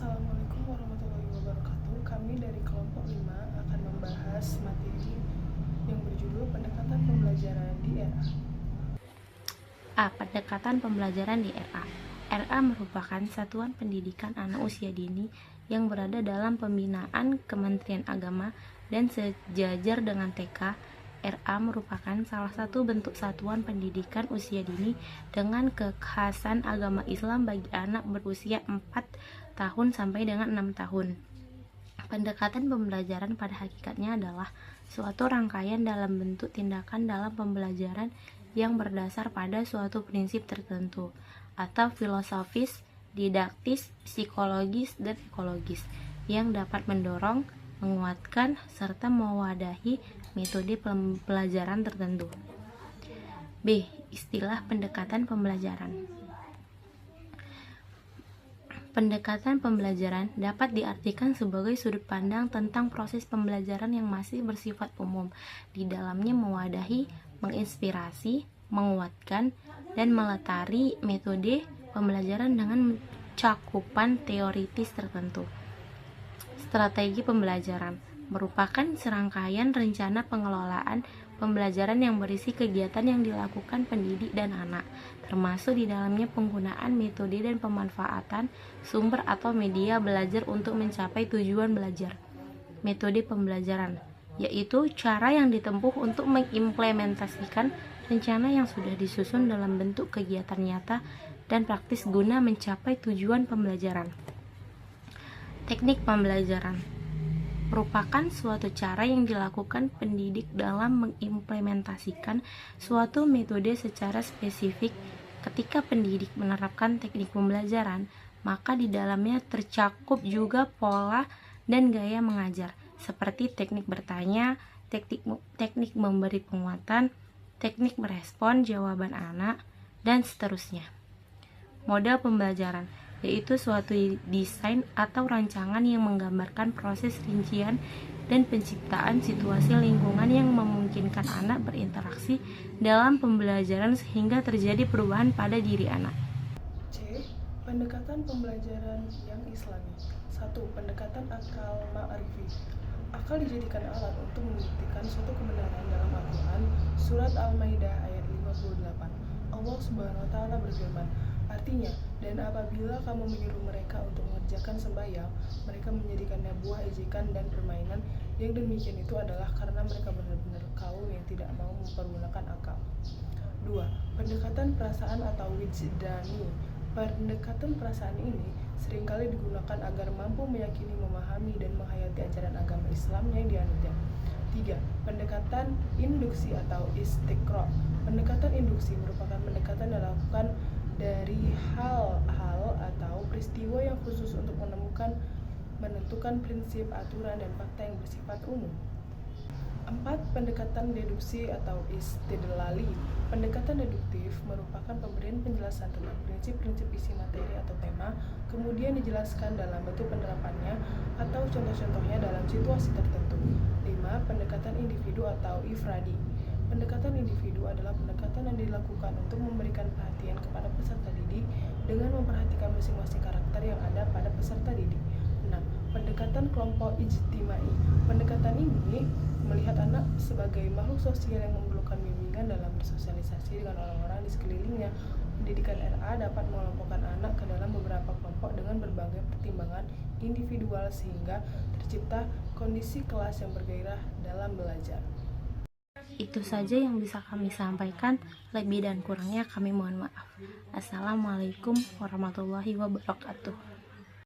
Assalamualaikum warahmatullahi wabarakatuh. Kami dari kelompok 5 akan membahas materi yang berjudul pendekatan pembelajaran di RA. Pendekatan pembelajaran di RA. RA merupakan satuan pendidikan anak usia dini yang berada dalam pembinaan Kementerian Agama dan sejajar dengan TK. RA merupakan salah satu bentuk satuan pendidikan usia dini dengan kekhasan agama Islam bagi anak berusia 4 tahun sampai dengan 6 tahun. Pendekatan pembelajaran pada hakikatnya adalah suatu rangkaian dalam bentuk tindakan dalam pembelajaran yang berdasar pada suatu prinsip tertentu atau filosofis, didaktis, psikologis, dan ekologis yang dapat mendorong, menguatkan, serta mewadahi metode pembelajaran tertentu. B. Istilah pendekatan pembelajaran. Pendekatan pembelajaran dapat diartikan sebagai sudut pandang tentang proses pembelajaran yang masih bersifat umum, di dalamnya mewadahi, menginspirasi, menguatkan, dan melatari metode pembelajaran dengan cakupan teoritis tertentu. Strategi pembelajaran merupakan serangkaian rencana pengelolaan pembelajaran yang berisi kegiatan yang dilakukan pendidik dan anak, termasuk di dalamnya penggunaan metode dan pemanfaatan sumber atau media belajar untuk mencapai tujuan belajar. Metode pembelajaran, yaitu cara yang ditempuh untuk mengimplementasikan rencana yang sudah disusun dalam bentuk kegiatan nyata dan praktis guna mencapai tujuan pembelajaran. Teknik pembelajaran merupakan suatu cara yang dilakukan pendidik dalam mengimplementasikan suatu metode secara spesifik. Ketika pendidik menerapkan teknik pembelajaran, maka di dalamnya tercakup juga pola dan gaya mengajar, seperti teknik bertanya, teknik memberi penguatan, teknik merespon jawaban anak, dan seterusnya. Model pembelajaran yaitu suatu desain atau rancangan yang menggambarkan proses rincian dan penciptaan situasi lingkungan yang memungkinkan anak berinteraksi dalam pembelajaran sehingga terjadi perubahan pada diri anak. C. Pendekatan pembelajaran yang Islami. 1. Pendekatan akal ma'rifi. Akal dijadikan alat untuk membuktikan suatu kebenaran dalam Al-Quran, surat Al-Maidah ayat 58. Allah Subhanahu wa Ta'ala berfirman, artinya, dan apabila kamu menyuruh mereka untuk mengerjakan sembahyang, mereka menjadikannya buah ejekan dan permainan. Yang demikian itu adalah karena mereka benar-benar kaum yang tidak mau mempergunakan akal. 2. Pendekatan perasaan atau wijdani. Pendekatan perasaan ini seringkali digunakan agar mampu meyakini, memahami, dan menghayati ajaran agama Islam yang dianutnya. 3. Pendekatan induksi atau istiqra. Pendekatan induksi merupakan pendekatan yang dilakukan dari hal-hal atau peristiwa yang khusus untuk menentukan prinsip, aturan, dan fakta yang bersifat umum. 4. Pendekatan deduksi atau istidlali. Pendekatan deduktif merupakan pemberian penjelasan tentang prinsip-prinsip isi materi atau tema, kemudian dijelaskan dalam bentuk penerapannya atau contoh-contohnya dalam situasi tertentu. 5. Pendekatan individu atau ifradi. Pendekatan individu adalah pendekatan yang dilakukan untuk memberikan perhatian kepada peserta didik dengan memperhatikan masing-masing karakter yang ada pada peserta didik. 6. Pendekatan kelompok ijtimai. Pendekatan ini melihat anak sebagai makhluk sosial yang memerlukan bimbingan dalam bersosialisasi dengan orang-orang di sekelilingnya. Pendidikan RA dapat mengelompokkan anak ke dalam beberapa kelompok dengan berbagai pertimbangan individual sehingga tercipta kondisi kelas yang bergairah dalam belajar. Itu saja yang bisa kami sampaikan, lebih dan kurangnya kami mohon maaf. Assalamualaikum warahmatullahi wabarakatuh.